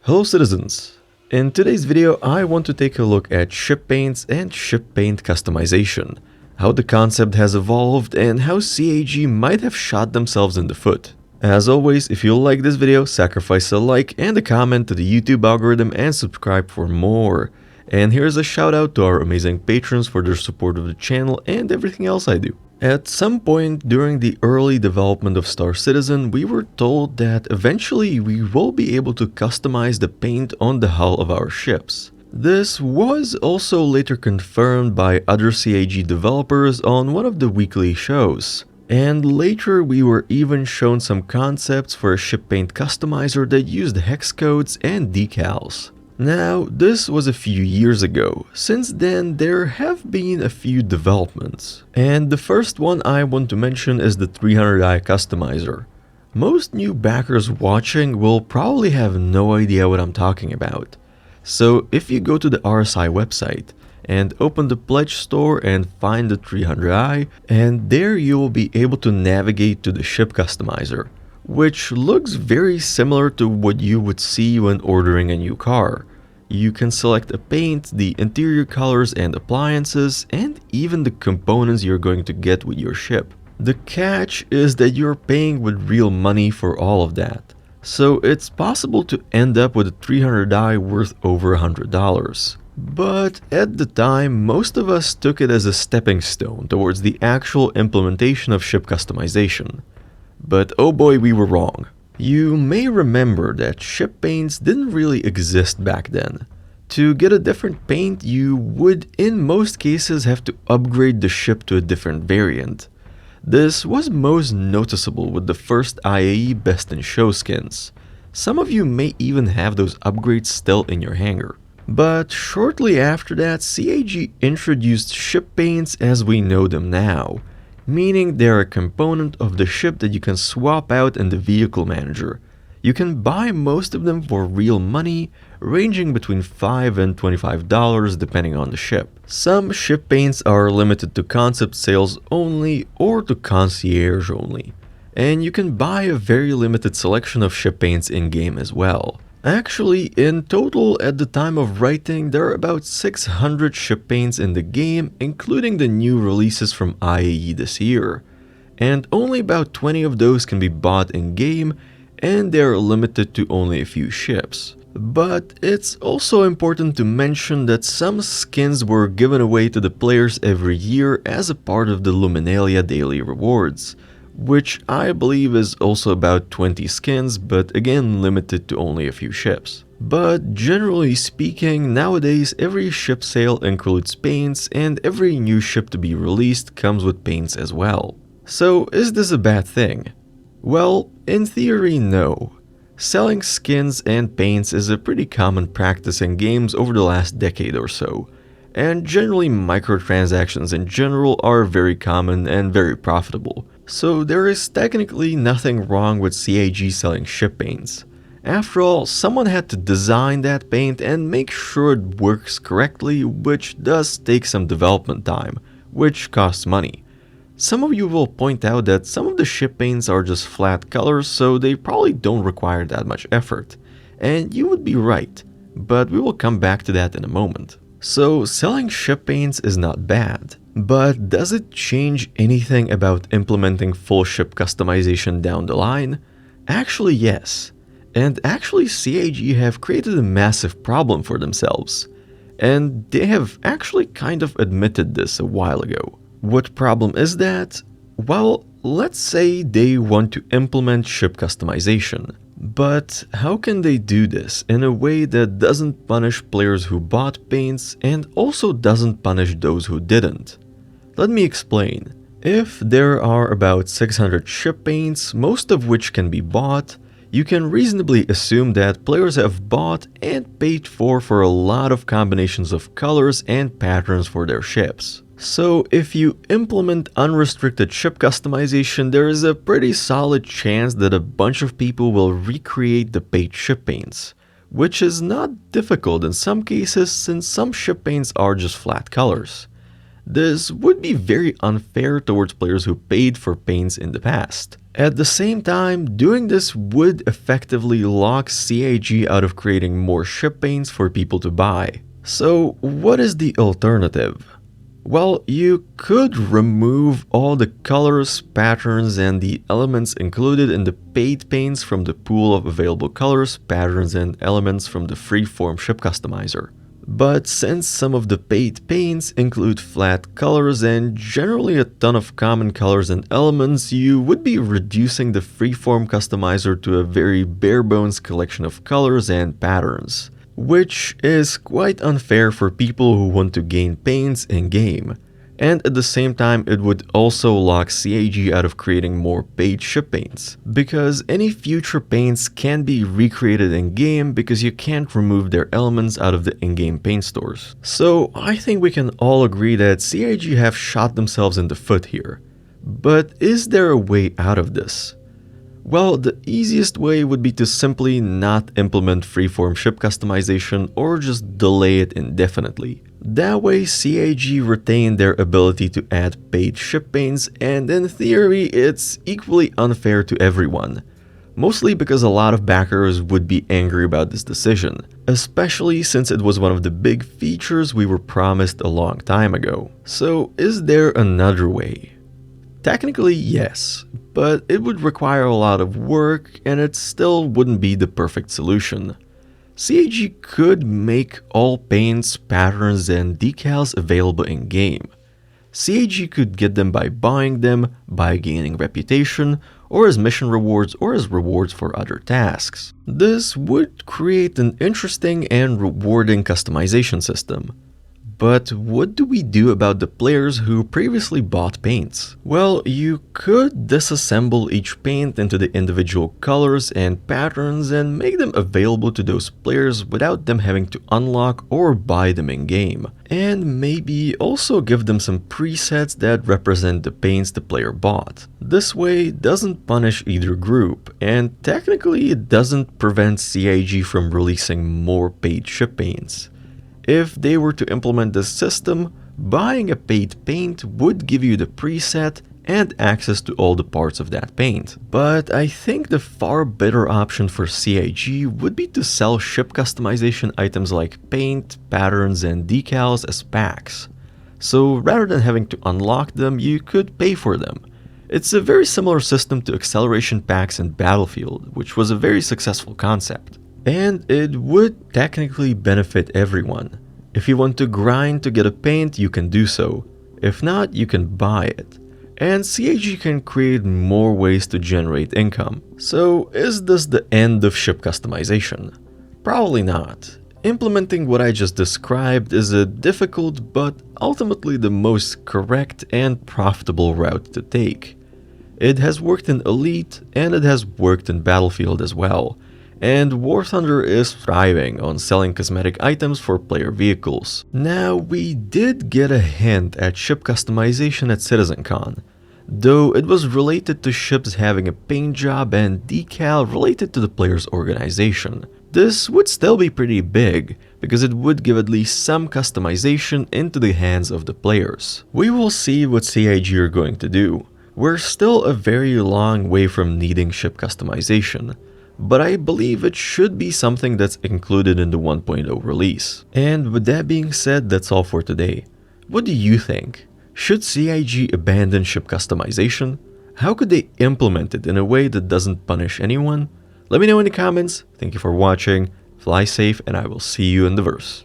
Hello citizens! In today's video I want to take a look at ship paints and ship paint customization, how the concept has evolved and how CIG might have shot themselves in the foot. As always, if you like this video, sacrifice a like and a comment to the YouTube algorithm and subscribe for more. And here's a shout out to our amazing patrons for their support of the channel and everything else I do. At some point during the early development of Star Citizen, we were told that eventually we will be able to customize the paint on the hull of our ships. This was also later confirmed by other CIG developers on one of the weekly shows. And later we were even shown some concepts for a ship paint customizer that used hex codes and decals. Now, this was a few years ago. Since then, there have been a few developments. And the first one I want to mention is the 300i customizer. Most new backers watching will probably have no idea what I'm talking about. So if you go to the RSI website and open the pledge store and find the 300i, and there you will be able to navigate to the ship customizer, which looks very similar to what you would see when ordering a new car. You can select a paint, the interior colors and appliances, and even the components you're going to get with your ship. The catch is that you're paying with real money for all of that. So it's possible to end up with a 300i worth over $100. But at the time, most of us took it as a stepping stone towards the actual implementation of ship customization. But oh boy, we were wrong. You may remember that ship paints didn't really exist back then. To get a different paint, you would in most cases have to upgrade the ship to a different variant. This was most noticeable with the first IAE Best in Show skins. Some of you may even have those upgrades still in your hangar. But shortly after that, CIG introduced ship paints as we know them now, meaning they're a component of the ship that you can swap out in the vehicle manager. You can buy most of them for real money, ranging between $5 and $25 depending on the ship. Some ship paints are limited to concept sales only or to concierge only, and you can buy a very limited selection of ship paints in-game as well. Actually, in total, at the time of writing, there are about 600 ship paints in the game, including the new releases from IAE this year. And only about 20 of those can be bought in-game, and they are limited to only a few ships. But it's also important to mention that some skins were given away to the players every year as a part of the Luminalia daily rewards, which I believe is also about 20 skins, but again limited to only a few ships. But generally speaking, nowadays every ship sale includes paints and every new ship to be released comes with paints as well. So is this a bad thing? Well, in theory no. Selling skins and paints is a pretty common practice in games over the last decade or so, and generally microtransactions in general are very common and very profitable. So there is technically nothing wrong with CIG selling ship paints. After all, someone had to design that paint and make sure it works correctly, which does take some development time, which costs money. Some of you will point out that some of the ship paints are just flat colors, so they probably don't require that much effort. And you would be right, but we will come back to that in a moment. So selling ship paints is not bad. But does it change anything about implementing full ship customization down the line? Actually yes. And actually CIG have created a massive problem for themselves. And they have actually kind of admitted this a while ago. What problem is that? Well, let's say they want to implement ship customization. But how can they do this in a way that doesn't punish players who bought paints and also doesn't punish those who didn't? Let me explain. If there are about 600 ship paints, most of which can be bought, you can reasonably assume that players have bought and paid for a lot of combinations of colors and patterns for their ships. So if you implement unrestricted ship customization, there is a pretty solid chance that a bunch of people will recreate the paid ship paints, which is not difficult in some cases since some ship paints are just flat colors. This would be very unfair towards players who paid for paints in the past. At the same time, doing this would effectively lock CIG out of creating more ship paints for people to buy. So what is the alternative? Well, you could remove all the colors, patterns, and the elements included in the paid paints from the pool of available colors, patterns, and elements from the freeform ship customizer. But since some of the paid paints include flat colors and generally a ton of common colors and elements, you would be reducing the freeform customizer to a very bare-bones collection of colors and patterns, which is quite unfair for people who want to gain paints in-game. And at the same time, it would also lock CIG out of creating more paid ship paints, because any future paints can be recreated in-game because you can't remove their elements out of the in-game paint stores. So I think we can all agree that CIG have shot themselves in the foot here. But is there a way out of this? Well, the easiest way would be to simply not implement freeform ship customization or just delay it indefinitely. That way, CIG retain their ability to add paid ship paints, and in theory, it's equally unfair to everyone. Mostly because a lot of backers would be angry about this decision, especially since it was one of the big features we were promised a long time ago. So, is there another way? Technically, yes, but it would require a lot of work and it still wouldn't be the perfect solution. CIG could make all paints, patterns, and decals available in-game. CIG could get them by buying them, by gaining reputation, or as mission rewards or as rewards for other tasks. This would create an interesting and rewarding customization system. But what do we do about the players who previously bought paints? Well, you could disassemble each paint into the individual colors and patterns and make them available to those players without them having to unlock or buy them in-game. And maybe also give them some presets that represent the paints the player bought. This way, it doesn't punish either group, and technically it doesn't prevent CIG from releasing more paid ship paints. If they were to implement this system, buying a paid paint would give you the preset and access to all the parts of that paint. But I think the far better option for CIG would be to sell ship customization items like paint, patterns, and decals as packs. So rather than having to unlock them, you could pay for them. It's a very similar system to acceleration packs in Battlefield, which was a very successful concept. And it would technically benefit everyone. If you want to grind to get a paint, you can do so. If not, you can buy it. And CIG can create more ways to generate income. So is this the end of ship customization? Probably not. Implementing what I just described is a difficult but ultimately the most correct and profitable route to take. It has worked in Elite and it has worked in Battlefield as well. And War Thunder is thriving on selling cosmetic items for player vehicles. Now, we did get a hint at ship customization at CitizenCon, though it was related to ships having a paint job and decal related to the player's organization. This would still be pretty big, because it would give at least some customization into the hands of the players. We will see what CIG are going to do. We're still a very long way from needing ship customization, but I believe it should be something that's included in the 1.0 release. And with that being said, that's all for today. What do you think? Should CIG abandon ship customization? How could they implement it in a way that doesn't punish anyone? Let me know in the comments. Thank you for watching, fly safe, and I will see you in the verse.